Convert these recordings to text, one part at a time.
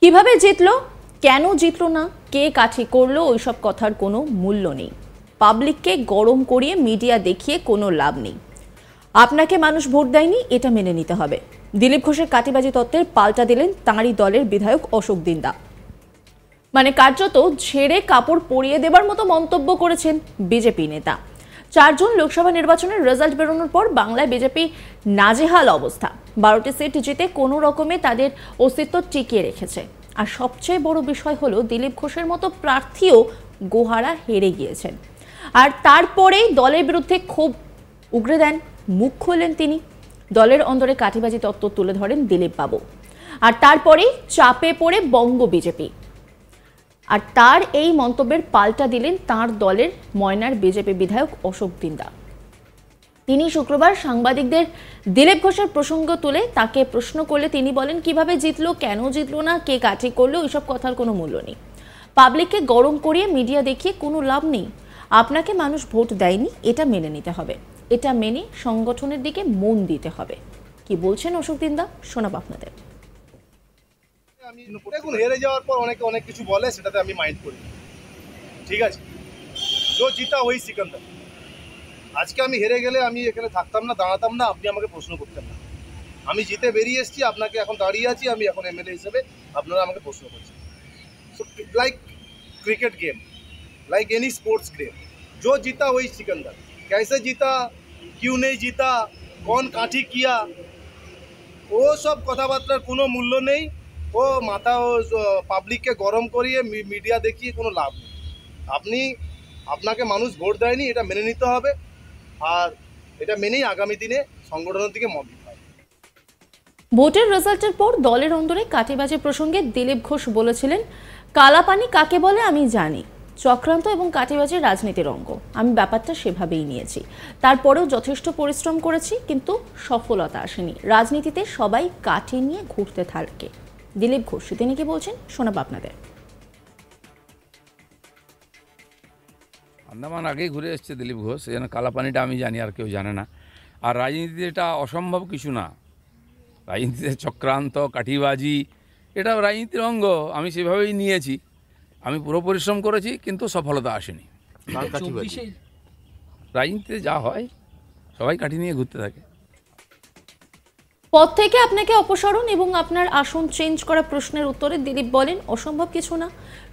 কিভাবে জিতলো, কেন জিতলো না, কে কাঠি করলো, ওইসব কথার কোনো মূল্য নেই। পাবলিককে গরম করিয়ে মিডিয়া দেখিয়ে কোনো লাভ নেই। আপনাকে মানুষ ভোট দেয়নি, এটা মেনে নিতে হবে। দিলীপ ঘোষের কাটিবাজি তত্ত্বের পাল্টা দিলেন তাঁরই দলের বিধায়ক অশোক দিন্দা। মানে কার্যত ঝেড়ে কাপড় পরিয়ে দেবার মতো মন্তব্য করেছেন বিজেপি নেতা। 4 জুন লোকসভা নির্বাচনের রেজাল্ট বেরোনোর পর বাংলায় বিজেপি নাজেহাল অবস্থা। 12টি সিট জিতে কোনো রকমে তাদের অস্তিত্ব টিকিয়ে রেখেছে। আর সবচেয়ে বড় বিষয় হলো দিলীপ ঘোষের মতো প্রার্থীও গোহারা হেরে গিয়েছেন। আর তারপরেই দলের বিরুদ্ধে ক্ষোভ উগরে দেন, মুখ খুললেন তিনি। দলের অন্দরে কাঠিবাজি তত্ত্ব তুলে ধরেন দিলীপ বাবু। আর তারপরেই চাপে পড়ে বঙ্গ বিজেপি। আর তার এই মন্তব্যের পাল্টা দিলেন তার দলের ময়নার বিজেপি বিধায়ক অশোক দিন্দা। তিনি শুক্রবার সাংবাদিকদের দিলীপ ঘোষের প্রসঙ্গ তুলে তাকে প্রশ্ন করলে তিনি বলেন, কিভাবে জিতলো, কেন জিতলো না, কে কাঠি করলো, ওইসব কথার কোনো মূল্য নেই। পাবলিককে গরম করিয়ে মিডিয়া দেখিয়ে কোনো লাভ নেই। আপনাকে মানুষ ভোট দেয়নি, এটা মেনে নিতে হবে। এটা মেনে সংগঠনের দিকে মন দিতে হবে। কি বলছেন অশোক দিন্দা, শোনাব আপনাদের। দেখুন, হেরে যাওয়ার পর অনেকে অনেক কিছু বলে, সেটাতে আমি মাইন্ড করি, ঠিক আছে। जो जीता वही सिकंदर। আজকে আমি হেরে গেলে আমি এখানে থাকতাম না, দাঁড়াতাম না, আপনি আমাকে প্রশ্ন করতেন না। আমি জিতে বেরিয়ে এসেছি, আপনাকে এখন দাঁড়িয়ে আছি, আমি এখন এমএলএ হিসেবে, আপনারা আমাকে প্রশ্ন করছেন। So like cricket game, like any sports game, जो जीता वही सिकंदर। कैसे जीता, क्यों नहीं जीता, कौन काठी किया, वो सब কথাবার্তার কোনো মূল্য নেই। ও মাথা পাবলিককে গরম করিয়ে মিডিয়া দেখিয়ে কোনো লাভ নেই। আপনাকে মানুষ ভোট দেয়নি, এটা মেনে নিতে হবে। আর এটা মেনেই আগামী দিনে সংগঠনের দিকে মত দিতে হবে। ভোটের রেজাল্টের পর দলের অন্দরে কাটিবাজি প্রসঙ্গে দিলীপ ঘোষ বলেছিলেন, কালাপানি কাকে বলে আমি জানি। চক্রান্ত এবং কাটিবাজির রাজনীতির অঙ্গ। আমি ব্যাপারটা সেভাবেই নিয়েছি। তারপরেও যথেষ্ট পরিশ্রম করেছি, কিন্তু সফলতা আসেনি। রাজনীতিতে সবাই কাঠি নিয়ে ঘুরতে থাকে। দিলীপ ঘোষ তিনি কি বলছেন, শোনাব আপনাদের। আন্দামান আগেই ঘুরে এসছে দিলীপ ঘোষ, যেন কালাপানিটা আমি জানি, আর কেউ জানে না। আর রাজনীতিতে এটা অসম্ভব কিছু না। রাজনীতিতে চক্রান্ত, কাঠিবাজি, এটা রাজনীতির অঙ্গ। আমি সেভাবেই নিয়েছি। আমি পুরো পরিশ্রম করেছি, কিন্তু সফলতা আসেনি। রাজনীতিতে যা হয়, সবাই কাঠি নিয়ে ঘুরতে থাকে। পদ থেকে আপনাকে অপসারণ এবং আপনার আসন চেঞ্জ করা প্রশ্নের উত্তরে দিলীপ বলেন, অসম্ভব কিছু না।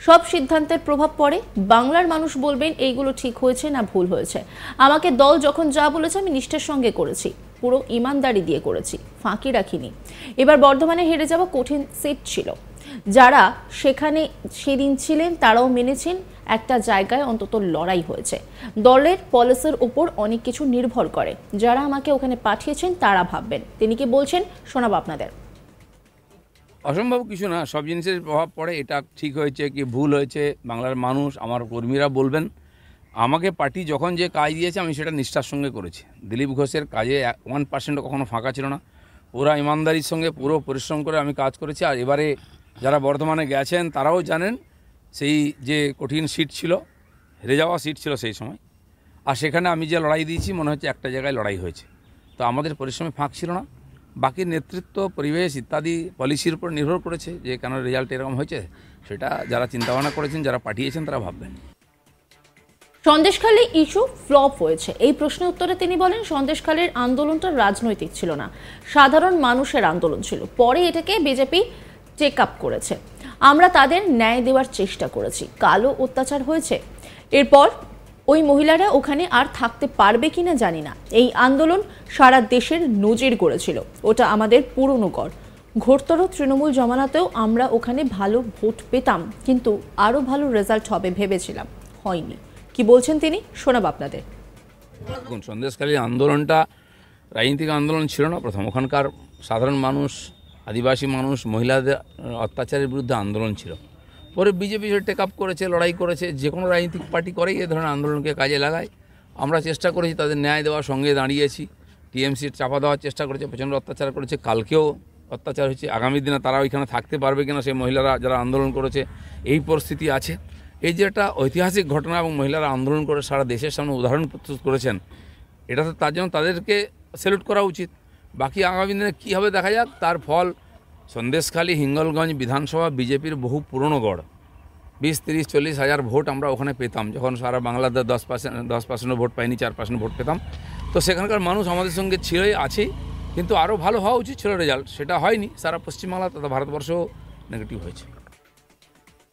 সব সিদ্ধান্তের প্রভাব পড়ে। বাংলার মানুষ বলবেন এইগুলো ঠিক হয়েছে না ভুল হয়েছে। আমাকে দল যখন যা বলেছে আমি নিষ্ঠার সঙ্গে করেছি, পুরো ইমানদারি দিয়ে করেছি, ফাঁকি রাখিনি। এবার বর্ধমানে হেরে যাওয়া কঠিন সিট ছিল। যারা সেখানে সেদিন ছিলেন তারাও মেনেছেন একটা জায়গায় অন্তত লড়াই হয়েছে। দলের পলিসির উপর অনেক কিছু নির্ভর করে। যারা আমাকে ওখানে পাঠিয়েছেন তারা ভাববেন। তিনি কি বলছেন, শোনাব আপনাদের। অসম্ভব কিছু না, সব জিনিসের প্রভাব পড়ে। এটা ঠিক হয়েছে কি ভুল হয়েছে বাংলার মানুষ, আমার কর্মীরা বলবেন। আমাকে পার্টি যখন যে কাজ দিয়েছে আমি সেটা নিষ্ঠার সঙ্গে করেছি। দিলীপ ঘোষের কাজে 1% কখনো ফাঁকা ছিল না। পুরো ইমানদারির সঙ্গে পুরো পরিশ্রম করে আমি কাজ করেছি। আর এবারে যারা বর্ধমানে গেছেন তারাও জানেন, সেই যে কঠিন সিট ছিল, হেরে যাওয়া সিট ছিল সেই সময়। আর সেখানে আমি যে লড়াই দিয়েছি, মনে হচ্ছে একটা জায়গায় লড়াই হয়েছে। তো আমাদের পরিশ্রমে ফাঁক ছিল না। বাকি নেতৃত্ব, পরিবেশ ইত্যাদি পলিসির উপর নির্ভর করেছে যে কেন রেজাল্ট এরকম হয়েছে। সেটা যারা চিন্তাভাবনা করেছেন, যারা পাঠিয়েছেন, তারা ভাববেন। সন্দেশখালী ইস্যু ফ্লপ হয়েছে, এই প্রশ্নের উত্তরে তিনি বলেন, সন্দেশখালীর আন্দোলনটা রাজনৈতিক ছিল না, সাধারণ মানুষের আন্দোলন ছিল। পরে এটাকে বিজেপি টেক আপ করেছে। আমরা তাদের ন্যায় দেওয়ার চেষ্টা করেছি। কালো অত্যাচার হয়েছে, এরপর ওই মহিলারা ওখানে আর থাকতে পারবে কিনা জানি না। এই আন্দোলন সারা দেশের নজির গড়েছিল। ওটা আমাদের পুরনো গড়। ঘোরতর তৃণমূল জমানাতেও আমরা ওখানে ভালো ভোট পেতাম, কিন্তু আরও ভালো রেজাল্ট হবে ভেবেছিলাম, হয়নি। কি বলছেন তিনি, শোনাব আপনাদের। দেখুন, সন্দেশখালীর আন্দোলনটা রাজনৈতিক আন্দোলন ছিল না। প্রথম ওখানকার সাধারণ মানুষ, আদিবাসী মানুষ, মহিলাদের অত্যাচারের বিরুদ্ধে আন্দোলন ছিল। পরে বিজেপি টেক আপ করেছে, লড়াই করেছে। যে কোনো রাজনৈতিক পার্টি করেই এ ধরনের আন্দোলনকে কাজে লাগায়। আমরা চেষ্টা করেছি তাদের ন্যায় দেওয়ার, সঙ্গে দাঁড়িয়েছি। টিএমসির চাপা দেওয়ার চেষ্টা করেছে, প্রচণ্ড অত্যাচার করেছে। কালকেও অত্যাচার হয়েছে। আগামী দিনে তারা ওইখানে থাকতে পারবে কিনা, সেই মহিলারা যারা আন্দোলন করেছে, এই পরিস্থিতি আছে। এই যে একটা ঐতিহাসিক ঘটনা এবং মহিলারা আন্দোলন করে সারা দেশের সামনে উদাহরণ প্রস্তুত করেছেন, এটা তো তার জন্য তাদেরকে স্যালুট করা উচিত। বাকি আগামী দিনে কী হবে দেখা যাক। তার ফল সন্দেশখালী হিঙ্গলগঞ্জ বিধানসভা বিজেপির বহু পুরনো গড়। 20-30-40 হাজার ভোট আমরা ওখানে পেতাম, যখন সারা বাংলাদেশ 10% ভোট পাইনি, 4% ভোট পেতাম। তো সেখানকার মানুষ আমাদের সঙ্গে ছিলই, আছেই, কিন্তু আরও ভালো হওয়া উচিত ছিল রেজাল্ট, সেটা হয়নি। সারা পশ্চিমবাংলা তথা ভারতবর্ষও নেগেটিভ হয়েছে।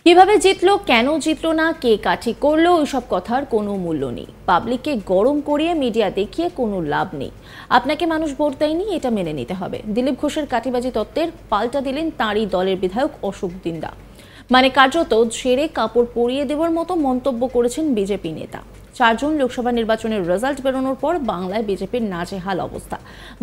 কিভাবে জিতলো, কেন জিতলো না, কে কাঠি করলো, ওইসব কথার কোনো মূল্য নেই। পাবলিককে গরম করিয়ে মিডিয়া দেখিয়ে কোনো লাভ নেই। আপনাকে মানুষ ভোট দেয়নি, এটা মেনে নিতে হবে। দিলীপ ঘোষের কাঠিবাজি তত্ত্বের পাল্টা দিলেন তাঁরই দলের বিধায়ক অশোক দিন্দা। মানে কার্যত ঝেড়ে কাপড় পরিয়ে দেওয়ার মতো মন্তব্য করেছেন বিজেপি নেতা। 4 জুন লোকসভা নির্বাচনের রেজাল্ট বেরোনোর পর বাংলায় বিজেপির নাজেহাল অবস্থা।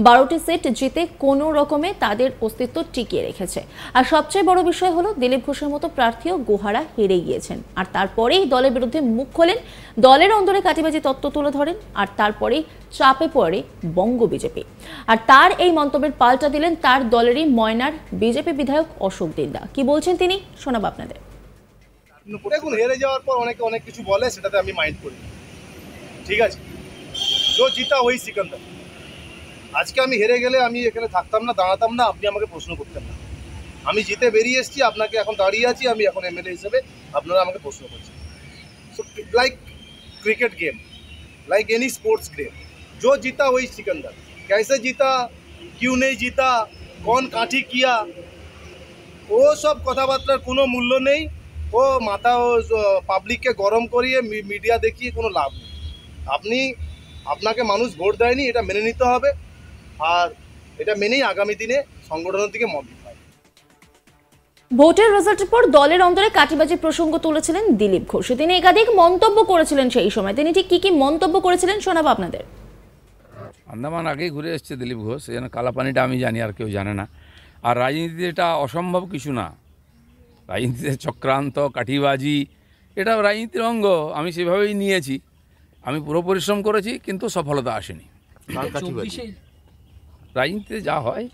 12টি সিট জিতে কোনো রকমে তাদের অস্তিত্ব টিকিয়ে রেখেছে। আর সবচেয়ে বড় বিষয় হলো দিলীপ ঘোষের মতো প্রার্থীও গোহারা হেরে গিয়েছেন। আর তারপরেই দলের বিরুদ্ধে মুখ খোলেন, দলের অন্দরে কাটিবাজি তত্ত্ব তুলে ধরেন, আর তারপরেই চাপে পড়ে বঙ্গ বিজেপি। আর তার এই মন্তব্যের পাল্টা দিলেন তার দলেরই ময়নার বিজেপি বিধায়ক অশোক দিন্দা। কি বলছেন তিনি, শোনাব আপনাদের। দেখুন, হেরে যাওয়ার পর অনেকে অনেক কিছু বলে, সেটাতে আমি মাইন্ড করি না। ঠিক আছে, जो जीता वही सिकंदर। আজকে আমি হেরে গেলে আমি এখানে থাকতাম না, দাঁড়াতাম না, আপনি আমাকে প্রশ্ন করতেন না। আমি জিতে বেরিয়ে এসেছি, আপনাকে এখন দাঁড়িয়ে আছি, আমি এখন এমএলএ হিসেবে, আপনারা আমাকে প্রশ্ন করছেন। So like cricket game, like any sports game, जो जीता वही सिकंदर। कैसे जीता, क्यों नहीं जीता, कौन काठी किया, ও সব কথাবার্তার কোনো মূল্য নেই। ও মাথা পাবলিককে গরম করিয়ে মিডিয়া দেখিয়ে কোনো লাভ নেই। আপনাকে মানুষ ভোট দেয়নি, এটা মেনে নিতে হবে। আর এটা মেনেই আগামী দিনে সংগঠনের দিকে মত দিতে হবে। ভোটের রেজাল্টের পর দলের অন্তরে কাটিবাজি প্রসঙ্গ তুলেছিলেন দিলীপ ঘোষ। তিনি একাধিক মন্তব্য করেছিলেন। সেই সময় তিনি ঠিক কি মন্তব্য করেছিলেন শোনাবো আপনাদের। আন্দামান আগেই ঘুরে এসছে দিলীপ ঘোষ, যেন কালাপানিটা আমি জানি, আর কেউ জানে না। আর রাজনীতিতে এটা অসম্ভব কিছু না। রাজনীতিতে চক্রান্ত, কাঠিবাজি, এটা রাজনীতির অঙ্গ। আমি সেভাবেই নিয়েছি। আমি পুরো পরিশ্রম করেছি, কিন্তু সফলতা আসেনি। রাজনীতিতে যা হয়,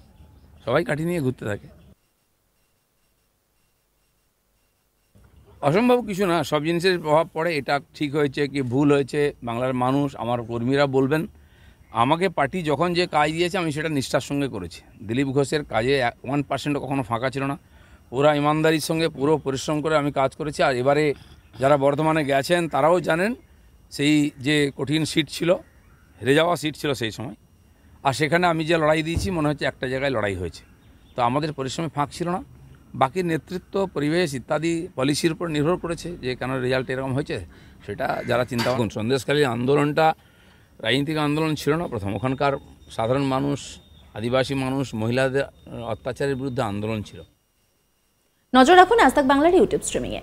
সবাই কাঠি নিয়ে ঘুরতে থাকে। অসম্ভব কিছু না, সব জিনিসের প্রভাব পড়ে। এটা ঠিক হয়েছে কি ভুল হয়েছে, বাংলার মানুষ, আমার কর্মীরা বলবেন। আমাকে পার্টি যখন যে কাজ দিয়েছে আমি সেটা নিষ্ঠার সঙ্গে করেছি। দিলীপ ঘোষের কাজে 1% কখনো ফাঁকা ছিল না। পুরো ইমানদারির সঙ্গে পুরো পরিশ্রম করে আমি কাজ করেছি। আর এবারে যারা বর্ধমানে গেছেন তারাও জানেন, সেই যে কঠিন সিট ছিল, হেরে যাওয়া সিট ছিল সেই সময়, আর সেখানে আমি যে লড়াই দিয়েছি মনে হচ্ছে একটা জায়গায় লড়াই হয়েছে। তো আমাদের পরিশ্রমে ফাঁক ছিল না। বাকি নেতৃত্ব, পরিবেশ ইত্যাদি পলিসির উপর নির্ভর করেছে যে কেন রেজাল্ট এরকম হয়েছে, সেটা যারা চিন্তা করুন। সন্দেশখালী আন্দোলনটা রাজনৈতিক আন্দোলন ছিল না প্রথম। ওখানকার সাধারণ মানুষ, আদিবাসী মানুষ, মহিলাদের অত্যাচারের বিরুদ্ধে আন্দোলন ছিল। নজর রাখুন আজ তাক বাংলার ইউটিউব স্ট্রিমিংয়ে।